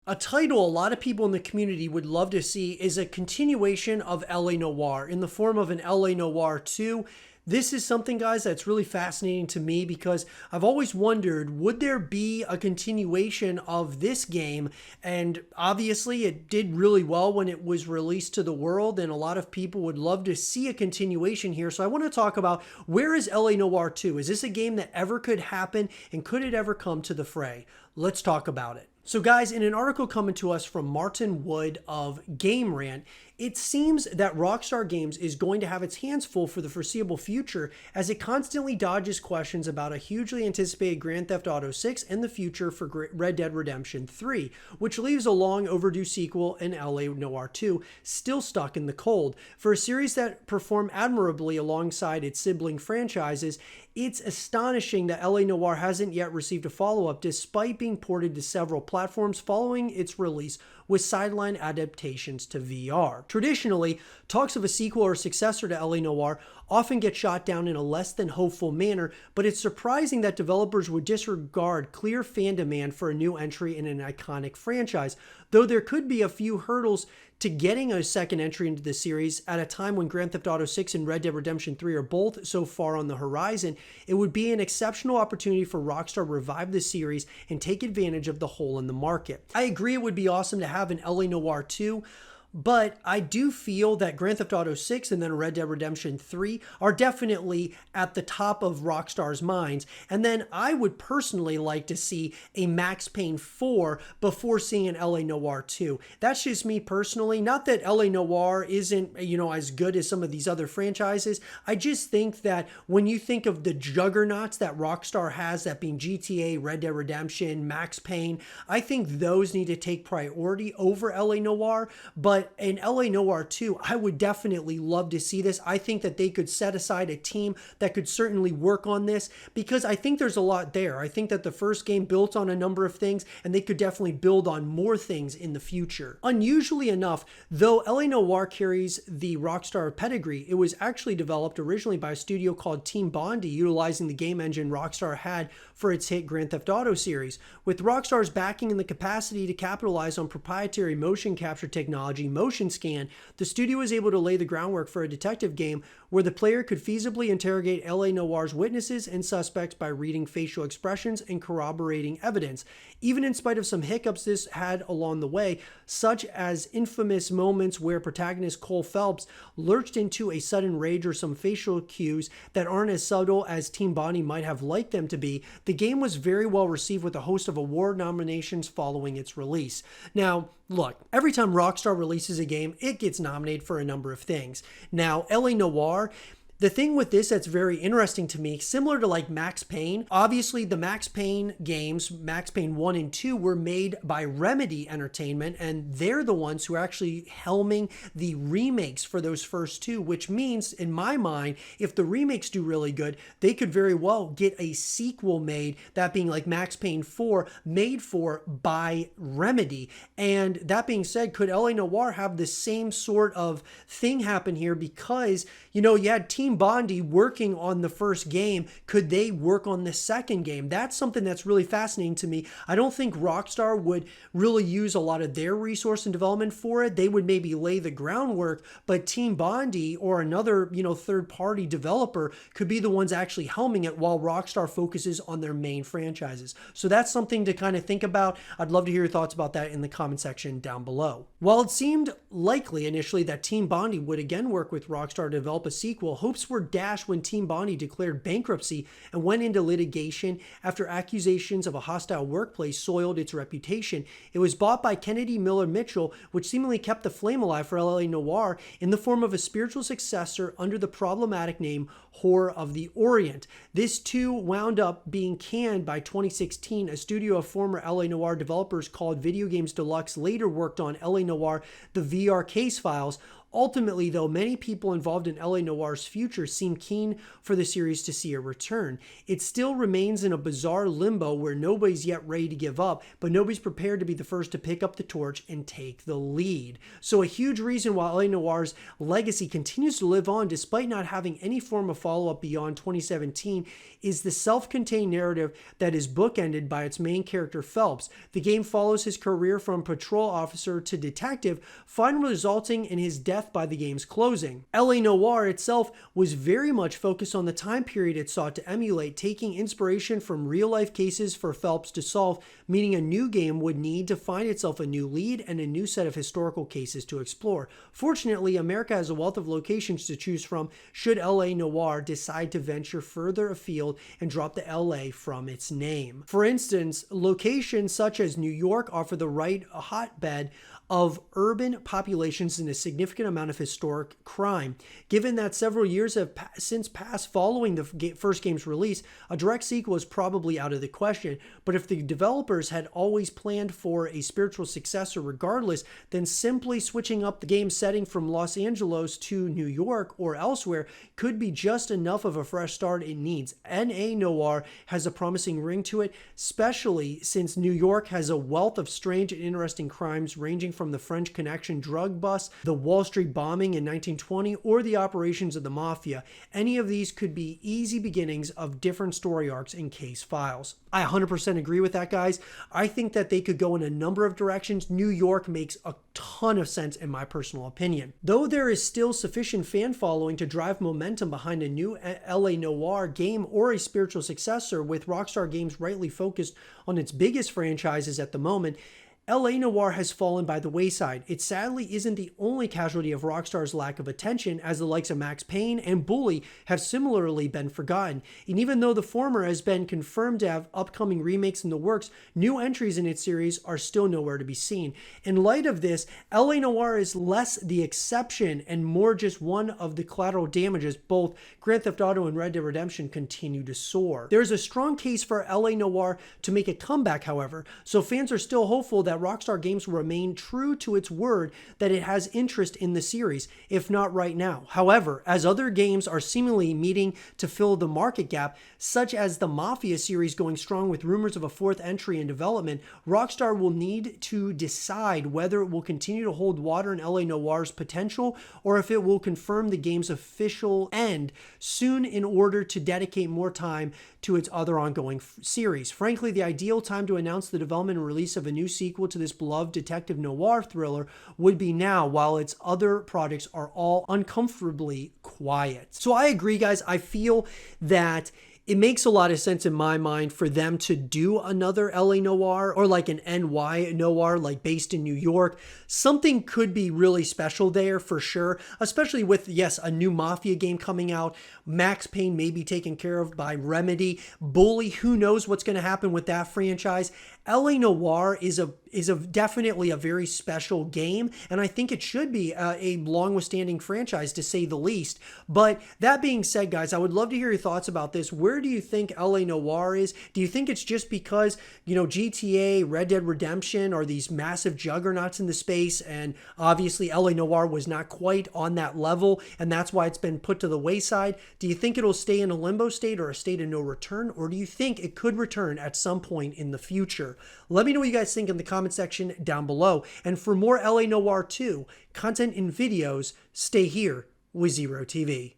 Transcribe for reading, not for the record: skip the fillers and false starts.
A title a lot of people in the community would love to see is a continuation of LA Noire in the form of an LA Noire 2. This is something, guys, that's really fascinating to me because I've always wondered, would there be a continuation of this game? And obviously it did really well when it was released to the world, and a lot of people would love to see a continuation here. So I want to talk about, where is LA Noire 2? Is this a game that ever could happen, and could it ever come to the fray? Let's talk about it. So guys, in an article coming to us from Martin Wood of Game Rant, it seems that Rockstar Games is going to have its hands full for the foreseeable future as it constantly dodges questions about a hugely anticipated Grand Theft Auto 6 and the future for Red Dead Redemption 3, which leaves a long overdue sequel in LA Noire 2 still stuck in the cold. For a series that performed admirably alongside its sibling franchises, it's astonishing that LA Noire hasn't yet received a follow-up despite being ported to several platforms following its release with sideline adaptations to VR. Traditionally, talks of a sequel or successor to LA Noire often get shot down in a less than hopeful manner, but it's surprising that developers would disregard clear fan demand for a new entry in an iconic franchise, though there could be a few hurdles to getting a second entry into the series at a time when Grand Theft Auto 6 and Red Dead Redemption 3 are both so far on the horizon. It would be an exceptional opportunity for Rockstar to revive the series and take advantage of the hole in the market. I agree it would be awesome to have an LA Noire 2, but I do feel that Grand Theft Auto 6 and then Red Dead Redemption 3 are definitely at the top of Rockstar's minds. And then I would personally like to see a Max Payne 4 before seeing an LA Noire 2. That's just me personally. Not that LA Noire isn't, as good as some of these other franchises. I just think that when you think of the juggernauts that Rockstar has, that being GTA, Red Dead Redemption, Max Payne, I think those need to take priority over LA Noire. But in LA Noire 2, I would definitely love to see this. I think that they could set aside a team that could certainly work on this because I think there's a lot there. I think that the first game built on a number of things and they could definitely build on more things in the future. Unusually enough, though LA Noire carries the Rockstar pedigree, it was actually developed originally by a studio called Team Bondi, utilizing the game engine Rockstar had for its hit Grand Theft Auto series. With Rockstar's backing and the capacity to capitalize on proprietary motion capture technology, Motion Scan, the studio was able to lay the groundwork for a detective game where the player could feasibly interrogate LA Noire's witnesses and suspects by reading facial expressions and corroborating evidence. Even in spite of some hiccups this had along the way, such as infamous moments where protagonist Cole Phelps lurched into a sudden rage or some facial cues that aren't as subtle as Team Bondi might have liked them to be, the game was very well received with a host of award nominations following its release. Now, look, every time Rockstar releases a game, it gets nominated for a number of things. Now, LA Noire, the thing with this that's very interesting to me, similar to like Max Payne, obviously the Max Payne games, Max Payne 1 and 2 were made by Remedy Entertainment, and they're the ones who are actually helming the remakes for those first two, which means, in my mind, if the remakes do really good, they could very well get a sequel made, that being like Max Payne 4, made for by Remedy. And that being said, could LA Noire have the same sort of thing happen here? Because, you had Team Bondi working on the first game. Could they work on the second game? That's something that's really fascinating to me. I don't think Rockstar would really use a lot of their resource and development for it. They would maybe lay the groundwork, but Team Bondi or another, third-party developer could be the ones actually helming it while Rockstar focuses on their main franchises. So that's something to kind of think about. I'd love to hear your thoughts about that in the comment section down below. While it seemed likely initially that Team Bondi would again work with Rockstar to develop a sequel, hopes were dashed when Team Bondi declared bankruptcy and went into litigation after accusations of a hostile workplace soiled its reputation. It was bought by Kennedy Miller Mitchell, which seemingly kept the flame alive for LA Noire in the form of a spiritual successor under the problematic name Horror of the Orient. This too wound up being canned by 2016. A studio of former LA Noire developers called Video Games Deluxe later worked on LA Noire, The VR Case Files, Ultimately, though, many people involved in LA Noire's future seem keen for the series to see a return. It still remains in a bizarre limbo where nobody's yet ready to give up, but nobody's prepared to be the first to pick up the torch and take the lead. So a huge reason why LA Noire's legacy continues to live on despite not having any form of follow-up beyond 2017 is the self-contained narrative that is bookended by its main character Phelps. The game follows his career from patrol officer to detective, finally resulting in his death by the game's closing. LA Noire itself was very much focused on the time period it sought to emulate, taking inspiration from real-life cases for Phelps to solve, meaning a new game would need to find itself a new lead and a new set of historical cases to explore. Fortunately, America has a wealth of locations to choose from should LA Noire decide to venture further afield and drop the LA from its name. For instance, locations such as New York offer the right hotbed of urban populations and a significant amount of historic crime. Given that several years have since passed following the first game's release, a direct sequel is probably out of the question. But if the developers had always planned for a spiritual successor regardless, then simply switching up the game setting from Los Angeles to New York or elsewhere could be just enough of a fresh start it needs. LA Noire has a promising ring to it, especially since New York has a wealth of strange and interesting crimes ranging from the French Connection drug bust, the Wall Street bombing in 1920, or the operations of the mafia. Any of these could be easy beginnings of different story arcs and case files. I 100% agree with that, guys. I think that they could go in a number of directions. New York makes a ton of sense in my personal opinion. Though there is still sufficient fan following to drive momentum behind a new LA Noire game or a spiritual successor, with Rockstar Games rightly focused on its biggest franchises at the moment, LA Noire has fallen by the wayside. It sadly isn't the only casualty of Rockstar's lack of attention, as the likes of Max Payne and Bully have similarly been forgotten. And even though the former has been confirmed to have upcoming remakes in the works, new entries in its series are still nowhere to be seen. In light of this, LA Noire is less the exception and more just one of the collateral damages. Both Grand Theft Auto and Red Dead Redemption continue to soar. There's a strong case for LA Noire to make a comeback, however, so fans are still hopeful that Rockstar Games will remain true to its word that it has interest in the series, if not right now. However, as other games are seemingly meeting to fill the market gap, such as the Mafia series going strong with rumors of a fourth entry in development, Rockstar will need to decide whether it will continue to hold water in LA Noire's potential or if it will confirm the game's official end soon in order to dedicate more time to its other ongoing series. Frankly, the ideal time to announce the development and release of a new sequel to this beloved detective noir thriller would be now, while its other projects are all uncomfortably quiet. So I agree, guys. I feel that it makes a lot of sense in my mind for them to do another LA Noire or like an NY Noire, like based in New York. Something could be really special there for sure, especially with, yes, a new Mafia game coming out. Max Payne may be taken care of by Remedy. Bully, who knows what's going to happen with that franchise. LA Noire is definitely a very special game, and I think it should be a long-withstanding franchise, to say the least. But that being said, guys, I would love to hear your thoughts about this. Where do you think LA Noire is? Do you think it's just because, you know, GTA, Red Dead Redemption are these massive juggernauts in the space, and obviously LA Noire was not quite on that level, and that's why it's been put to the wayside? Do you think it'll stay in a limbo state or a state of no return, or do you think it could return at some point in the future? Let me know what you guys think in the comment section down below. And for more LA Noire 2 content and videos, stay here with zrotv.